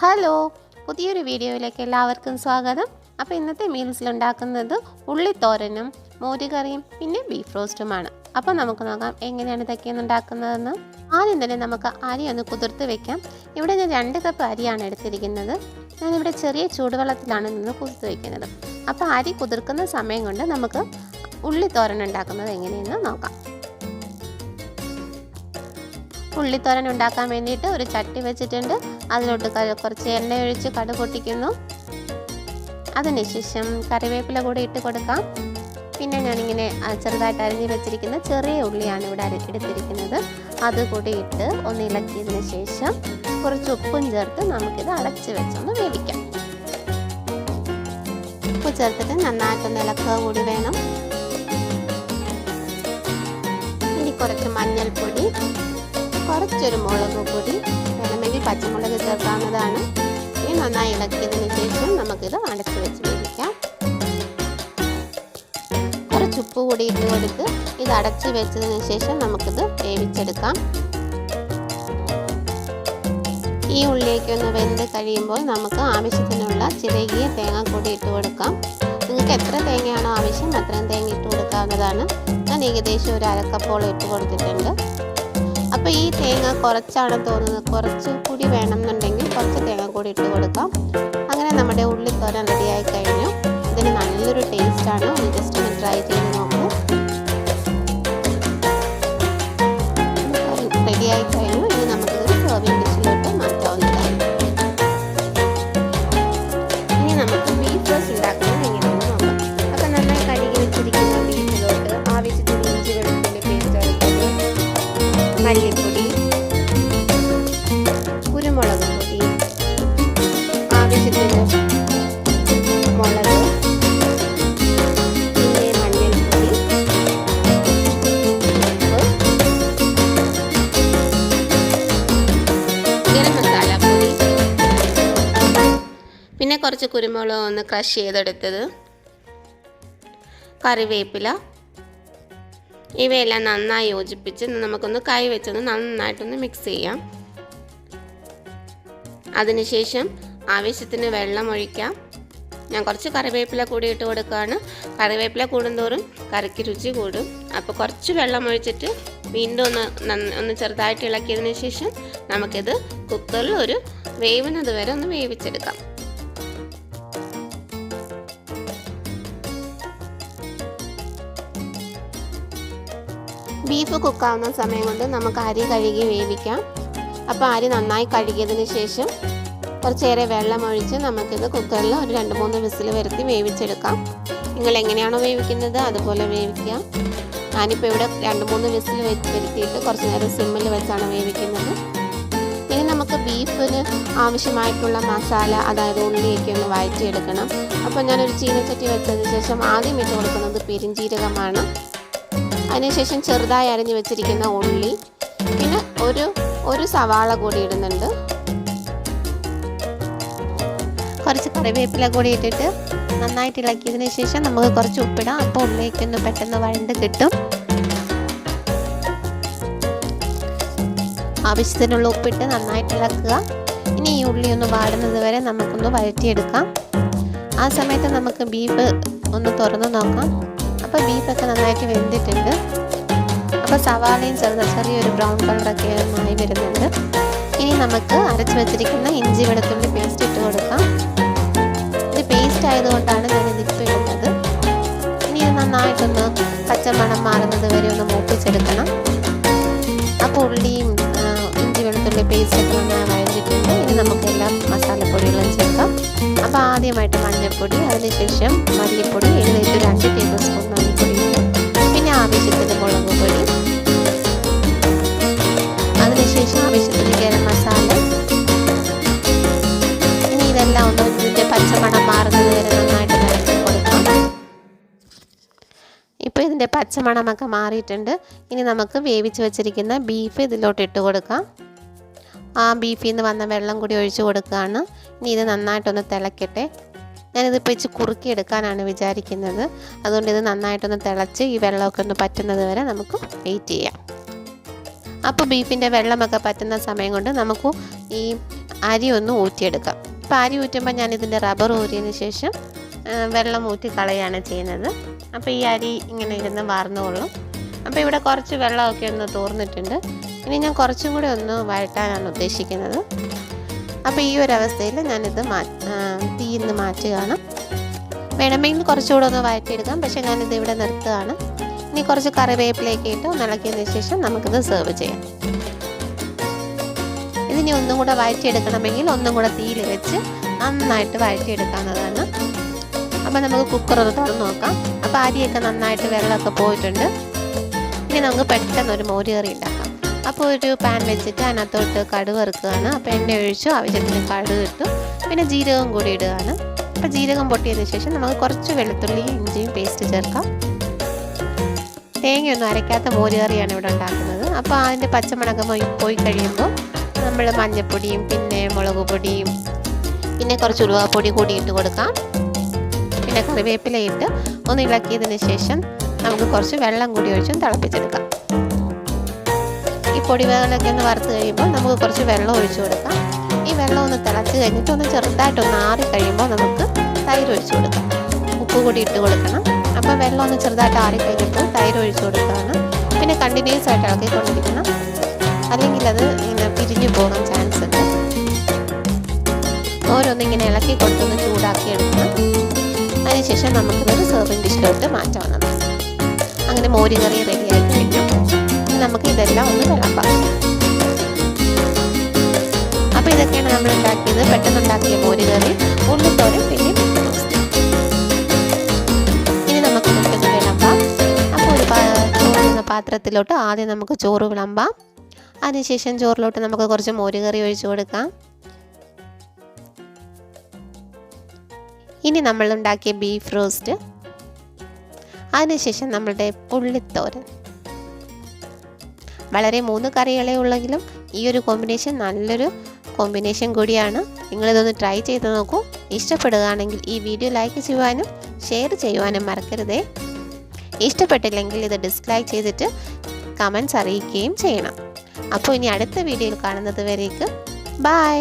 Hello, പുതിയൊരു വീഡിയോയിലേക്ക് എല്ലാവർക്കും സ്വാഗതം. അപ്പോൾ ഇന്നത്തെ മീൽസിൽ ഉണ്ടാക്കുന്നത് ഉള്ളി തോരനും മോരുകറിയും പിന്നെ ബീഫ് റോസ്റ്റുമാണ്. അപ്പോൾ നമുക്ക് നോക്കാം എങ്ങനെയാണ് ഇതൊക്കെയാണ് ഉണ്ടാക്കുന്നതെന്ന്. ആദ്യം തന്നെ നമുക്ക് അരി ഒന്ന് കുതിർത്ത് വെക്കാം. ഇവിടെ ഞാൻ 2 കപ്പ് അരിയാണ് എടുത്തിരിക്കുന്നത്. ഞാനിവിടെ ചെറിയ ചൂടുവെള്ളത്തിലാണ് നിന്ന് കുതിർത്ത് വയ്ക്കുന്നത്. അപ്പോൾ അരി കുതിർക്കുന്ന സമയം കൊണ്ട് നമുക്ക് ഉള്ളി തോരൻ ഉണ്ടാക്കുന്നത് എങ്ങനെയെന്ന് നോക്കാം. ഉള്ളിത്തോരൻ ഉണ്ടാക്കാൻ വേണ്ടിയിട്ട് ഒരു ചട്ടി വെച്ചിട്ടുണ്ട്. അതിലോട്ട് കുറച്ച് എണ്ണ ഒഴിച്ച് കടുക് പൊട്ടിക്കുന്നു. അതിനുശേഷം കറിവേപ്പില കൂടി ഇട്ട് കൊടുക്കാം. പിന്നെ ഞാനിങ്ങനെ ചെറുതായിട്ട് അരിഞ്ഞ് വെച്ചിരിക്കുന്ന ചെറിയ ഉള്ളിയാണ് ഇവിടെ എടുത്തിരിക്കുന്നത്. അത് കൂടി ഇട്ട് ഒന്ന് ഇളക്കിയതിന് ശേഷം കുറച്ച് ഉപ്പും ചേർത്ത് നമുക്കിത് അടച്ച് വെച്ചൊന്ന് വേവിക്കാം. ഉപ്പ് ചേർത്തിട്ട് നന്നായിട്ടൊന്ന് ഇളക്കുക കൂടി വേണം. ഇനി കുറച്ച് മഞ്ഞൾപ്പൊടി, കുറച്ചൊരു മുളക് പൊടി, വേണമെങ്കിൽ പച്ചമുളക് ചേർക്കാവുന്നതാണ്. ഇനി നന്നായി ഇളക്കിയതിന് ശേഷം നമുക്കിത് അടച്ചു വെച്ച് വേവിക്കാം. കുറച്ച് ഉപ്പ് കൂടി ഇട്ട് കൊടുത്ത് ഇത് അടച്ച് വെച്ചതിന് ശേഷം നമുക്കിത് വേവിച്ചെടുക്കാം. ഈ ഉള്ളിലേക്ക് ഒന്ന് വെന്ത് കഴിയുമ്പോൾ നമുക്ക് ആവശ്യത്തിനുള്ള ചിരകിയ തേങ്ങ കൂടി ഇട്ട് കൊടുക്കാം. നിങ്ങൾക്ക് എത്ര തേങ്ങയാണോ ആവശ്യം അത്രയും തേങ്ങ ഇട്ട് കൊടുക്കാവുന്നതാണ്. ഞാൻ ഏകദേശം ഒരു അരക്കപ്പോളം ഇട്ട് കൊടുത്തിട്ടുണ്ട്. അപ്പോൾ ഈ തേങ്ങ കുറച്ചാണ് തോന്നുന്നത്, കുറച്ച് കൂടി വേണമെന്നുണ്ടെങ്കിൽ കുറച്ച് തേങ്ങ കൂടി ഇട്ട് കൊടുക്കാം. അങ്ങനെ നമ്മുടെ ഉള്ളിത്തോരൻ റെഡിയായി കഴിഞ്ഞു. ഇതിന് നല്ലൊരു ടേസ്റ്റാണ്. ഒന്ന് ജസ്റ്റ് ഒന്ന് ട്രൈ ചെയ്ത് നോക്കൂ. റെഡിയായി കഴിഞ്ഞു. ഇനി നമുക്കിതൊരു സെർവിങ് ഡിഷിലോട്ട് മാറ്റാവുന്നതാണ്. ഇനി നമുക്ക് ബീഫ് റോസ്റ്റ് ഉണ്ടാക്കുന്നത് എങ്ങനെയാണെന്ന് നോക്കാം. അപ്പോൾ നന്നായി കഴുകി വെച്ചിരിക്കുന്ന ബീഫിലോട്ട് ആവശ്യത്തിന് ഇഞ്ചി വെളുത്തുള്ളി പേസ്റ്റ് ചേർക്കുന്നത്, മല്ലിപ്പൊടി, കുരുമുളക് പൊടി, ആവശ്യത്തിന് മുളക്, പിന്നെ മഞ്ഞൾപ്പൊടി, ഗരം മസാലപ്പൊടി, പിന്നെ കുറച്ച് കുരുമുളക് ഒന്ന് ക്രഷ് ചെയ്തെടുത്തത്, കറിവേപ്പില, ഇവയെല്ലാം നന്നായി യോജിപ്പിച്ച് നമുക്കൊന്ന് കൈ വെച്ചൊന്ന് നന്നായിട്ടൊന്ന് മിക്സ് ചെയ്യാം. അതിനുശേഷം ആവശ്യത്തിന് വെള്ളം ഒഴിക്കാം. ഞാൻ കുറച്ച് കറിവേപ്പില കൂടി ഇട്ട് കൊടുക്കുകയാണ്. കറിവേപ്പില കൂടുന്തോറും കറിക്ക് രുചി കൂടും. അപ്പോൾ കുറച്ച് വെള്ളം ഒഴിച്ചിട്ട് വീണ്ടും ഒന്ന് ചെറുതായിട്ട് ഇളക്കിയതിന് ശേഷം നമുക്കിത് കുക്കറിൽ ഒരു വേവുന്നത് വരെ ഒന്ന് വേവിച്ചെടുക്കാം. ബീഫ് കുക്കാവുന്ന സമയം കൊണ്ട് നമുക്ക് അരി കഴുകി വേവിക്കാം. അപ്പോൾ അരി നന്നായി കഴുകിയതിന് ശേഷം കുറച്ചേറെ വെള്ളം ഒഴിച്ച് നമുക്കിത് കുക്കറിൽ ഒരു 2-3 വിസിൽ വരുത്തി വേവിച്ചെടുക്കാം. നിങ്ങൾ എങ്ങനെയാണോ വേവിക്കുന്നത് അതുപോലെ വേവിക്കാം. ഞാനിപ്പോൾ ഇവിടെ 2-3 വിസിൽ വരുത്തിയിട്ട് കുറച്ച് നേരം സിമ്മിൽ വെച്ചാണ് വേവിക്കുന്നത്. ഇനി നമുക്ക് ബീഫിന് ആവശ്യമായിട്ടുള്ള മസാല, അതായത് ഉള്ളിയൊക്കെ ഒന്ന് വഴറ്റിയെടുക്കണം. അപ്പോൾ ഞാനൊരു ചീനച്ചട്ടി വെച്ചതിന് ശേഷം ആദ്യം ഇട്ട് കൊടുക്കുന്നത് പെരുംജീരകമാണ്. അതിനുശേഷം ചെറുതായി അരിഞ്ഞു വെച്ചിരിക്കുന്ന ഉള്ളി, പിന്നെ ഒരു സവാള കൂടി ഇടുന്നുണ്ട്. കുറച്ച് കറിവേപ്പില കൂടി ഇട്ടിട്ട് നന്നായിട്ട് ഇളക്കിയതിന് ശേഷം നമുക്ക് കുറച്ച് ഉപ്പിടാം. അപ്പോൾ ഉള്ളിലേക്കൊന്ന് പെട്ടെന്ന് വഴണ്ട് കിട്ടും. ആവശ്യത്തിനുള്ള ഉപ്പിട്ട് നന്നായിട്ട് ഇളക്കുക. ഇനി ഈ ഉള്ളി ഒന്ന് വാടുന്നത് വരെ നമുക്കൊന്ന് വഴറ്റിയെടുക്കാം. ആ സമയത്ത് നമുക്ക് ബീഫ് ഒന്ന് തുറന്ന് നോക്കാം. അപ്പോൾ ബീഫൊക്കെ നന്നായിട്ട് വെന്തിട്ടുണ്ട്. അപ്പോൾ സവാളയും ചെറിയൊരു ബ്രൗൺ കളറൊക്കെ ആയി വരുന്നുണ്ട്. ഇനി നമുക്ക് അരച്ച് വെച്ചിരിക്കുന്ന ഇഞ്ചി വെളുത്തുള്ളി പേസ്റ്റ് ഇട്ട് കൊടുക്കാം. ഇത് പേസ്റ്റ് ആയതുകൊണ്ടാണ് ഞാനിതിപ്പോൾ ഇടുന്നത്. ഇനി ഇത് നന്നായിട്ടൊന്ന് പച്ചമണം മാറുന്നത് വരെ ഒന്ന് മൂപ്പിച്ചെടുക്കണം. അപ്പോൾ ഉള്ളിയും ഇഞ്ചി വെളുത്തുള്ളി പേസ്റ്റൊക്കെ നന്നായി വഴഞ്ഞിട്ടുണ്ട്. ഇനി നമുക്ക് എല്ലാ മസാലപ്പൊടികളും ചേർക്കാം. അപ്പോൾ ആദ്യമായിട്ട് മഞ്ഞൾപ്പൊടി, അതിനുശേഷം മല്ലിപ്പൊടി, ഏകദേശം 2 ടേബിൾ സ്പൂൺ മല്ലിപ്പൊടി, പിന്നെ ആവശ്യത്തിന് മുളക് പൊടി, അതിനുശേഷം ആവശ്യത്തിന് ഗരം മസാല. ഇനി ഇതെല്ലാം ഒന്ന് ഇതിൻ്റെ പച്ചമണം മാറുന്നത് വരെ നന്നായിട്ട് വഴറ്റി കൊടുക്കാം. ഇപ്പോൾ ഇതിൻ്റെ പച്ചമണമൊക്കെ മാറിയിട്ടുണ്ട്. ഇനി നമുക്ക് വേവിച്ച് വെച്ചിരിക്കുന്ന ബീഫ് ഇതിലോട്ട് ഇട്ട് കൊടുക്കാം. ആ ബീഫിൽ നിന്ന് വന്ന വെള്ളം കൂടി ഒഴിച്ച് കൊടുക്കുകയാണ്. ഇനി ഇത് നന്നായിട്ടൊന്ന് തിളക്കട്ടെ. ഞാനിതിപ്പോൾ വെച്ച് കുറുക്കിയെടുക്കാനാണ് വിചാരിക്കുന്നത്. അതുകൊണ്ട് ഇത് നന്നായിട്ടൊന്ന് തിളച്ച് ഈ വെള്ളമൊക്കെ ഒന്ന് പറ്റുന്നത് വരെ നമുക്ക് വെയിറ്റ് ചെയ്യാം. അപ്പോൾ ബീഫിൻ്റെ വെള്ളമൊക്കെ പറ്റുന്ന സമയം കൊണ്ട് നമുക്ക് ഈ അരി ഒന്ന് ഊറ്റിയെടുക്കാം. അപ്പോൾ അരി ഊറ്റുമ്പോൾ ഞാൻ ഇതിൻ്റെ റബ്ബർ ഊരിയതിന് ശേഷം വെള്ളം ഊറ്റി കളയാണ് ചെയ്യുന്നത്. അപ്പോൾ ഈ അരി ഇങ്ങനെ ഇരുന്ന് വാർന്നുകൊള്ളും. അപ്പോൾ ഇവിടെ കുറച്ച് വെള്ളമൊക്കെ ഒന്ന് തോർന്നിട്ടുണ്ട്. ഇനി ഞാൻ കുറച്ചും കൂടി ഒന്ന് വഴറ്റാനാണ് ഉദ്ദേശിക്കുന്നത്. അപ്പോൾ ഈ ഒരു അവസ്ഥയിൽ ഞാനിത് തീയിൽ നിന്ന് മാറ്റുകയാണ്. വേണമെങ്കിൽ കുറച്ചുകൂടെ ഒന്ന് വഴറ്റിയെടുക്കാം, പക്ഷേ ഞാനിത് ഇവിടെ നിർത്തുകയാണ്. ഇനി കുറച്ച് കറിവേപ്പിലേക്ക് ഇട്ട് ഒന്ന് ഇളക്കിയതിന് ശേഷം നമുക്കിത് സെർവ് ചെയ്യാം. ഇതിനി ഒന്നും കൂടെ വഴറ്റിയെടുക്കണമെങ്കിൽ ഒന്നും കൂടെ തീയിൽ വെച്ച് നന്നായിട്ട് വഴറ്റിയെടുക്കാവുന്നതാണ്. അപ്പോൾ നമുക്ക് കുക്കർ ഒന്ന് തുറന്ന് നോക്കാം. അപ്പോൾ അരിയൊക്കെ നന്നായിട്ട് വെള്ളമൊക്കെ പോയിട്ടുണ്ട്. ഇനി നമുക്ക് പെട്ടെന്നൊരു മോര് കറി ഉണ്ടാക്കാം. അപ്പോൾ ഒരു പാൻ വെച്ചിട്ട് അതിനകത്തോട്ട് കടുക് വറുക്കുകയാണ്. അപ്പോൾ എണ്ണ ഒഴിച്ചു ആവശ്യത്തിന് കടുക് ഇട്ടു, പിന്നെ ജീരകം കൂടി ഇടുകയാണ്. അപ്പോൾ ജീരകം പൊട്ടിയതിന് ശേഷം നമുക്ക് കുറച്ച് വെളുത്തുള്ളിയും ഇഞ്ചിയും പേസ്റ്റ് ചേർക്കാം. തേങ്ങയൊന്നും അരയ്ക്കാത്ത മോര് കറിയാണ് ഇവിടെ ഉണ്ടാക്കുന്നത്. അപ്പോൾ അതിൻ്റെ പച്ചമുളക് പോയി കഴിയുമ്പോൾ നമ്മൾ മഞ്ഞൾപ്പൊടിയും പിന്നെ മുളക് പൊടിയും പിന്നെ കുറച്ച് ഉലുവാപ്പൊടി കൂടി ഇട്ട് കൊടുക്കാം. പിന്നെ കറിവേപ്പില ഇട്ട് ഒന്ന് ഇളക്കിയതിന് ശേഷം നമുക്ക് കുറച്ച് വെള്ളം കൂടി ഒഴിച്ചും തിളപ്പിച്ചെടുക്കാം. ഈ പൊടിവകളൊക്കെ ഒന്ന് വറുത്ത് കഴിയുമ്പോൾ നമുക്ക് കുറച്ച് വെള്ളം ഒഴിച്ചു കൊടുക്കാം. ഈ വെള്ളം ഒന്ന് തിളച്ച് കഴിഞ്ഞിട്ട് ഒന്ന് ചെറുതായിട്ടൊന്ന് ആറി കഴിയുമ്പോൾ നമുക്ക് തൈര് ഒഴിച്ചു കൊടുക്കാം. ഉപ്പ് കൂടി ഇട്ട് കൊടുക്കണം. അപ്പോൾ വെള്ളം ഒന്ന് ചെറുതായിട്ട് ആറി കഴിഞ്ഞിട്ട് തൈര് ഒഴിച്ചു കൊടുക്കുകയാണ്. പിന്നെ കണ്ടിന്യൂസ് ആയിട്ട് ഇളക്കിക്കൊണ്ടിരിക്കണം, അല്ലെങ്കിൽ അത് ഇങ്ങനെ പിരിഞ്ഞു പോകാൻ ചാൻസ് ഉണ്ട്. ഓരോന്നിങ്ങനെ ഇളക്കി കൊടുത്തൊന്ന് ചൂടാക്കി എടുക്കണം. അതിനുശേഷം നമുക്കിതൊരു സെർവിങ് ഡിഷിലോട്ട് മാറ്റാവുന്നതാണ്. അങ്ങനെ മോര് കറി റെഡിയായി കഴിഞ്ഞു. നമുക്ക് ഇതെല്ലാം ഒന്ന് വിളമ്പാം. അപ്പോൾ ഇതൊക്കെയാണ് നമ്മൾ ഉണ്ടാക്കിയത്. പെട്ടെന്നുണ്ടാക്കിയ മോര് കറി, ഉള്ളിത്തോരൻ, പിന്നെ ഇനി നമുക്ക് മുട്ടൊന്ന് വിളമ്പാം. അപ്പോൾ ഒരു ചോറുന്ന പാത്രത്തിലോട്ട് ആദ്യം നമുക്ക് ചോറ് വിളമ്പാം. അതിനുശേഷം ചോറിലോട്ട് നമുക്ക് കുറച്ച് മോര് കറി ഒഴിച്ചു കൊടുക്കാം. ഇനി നമ്മൾ ഉണ്ടാക്കിയ ബീഫ് റോസ്റ്റ്, അതിനുശേഷം നമ്മളുടെ ഉള്ളിത്തോരൻ. വളരെ 3 കറികളെ ഉള്ളെങ്കിലും ഈ ഒരു കോമ്പിനേഷൻ നല്ലൊരു കോമ്പിനേഷൻ കൂടിയാണ്. നിങ്ങളിതൊന്ന് ട്രൈ ചെയ്ത് നോക്കൂ. ഇഷ്ടപ്പെടുകയാണെങ്കിൽ ഈ വീഡിയോ ലൈക്ക് ചെയ്യുവാനും ഷെയർ ചെയ്യുവാനും മറക്കരുതേ. ഇഷ്ടപ്പെട്ടില്ലെങ്കിൽ ഇത് ഡിസ്ലൈക്ക് ചെയ്തിട്ട് കമൻറ്റ്സ് അറിയിക്കുകയും ചെയ്യണം. അപ്പോൾ ഇനി അടുത്ത വീഡിയോയിൽ കാണുന്നത് വരേക്ക് ബൈ.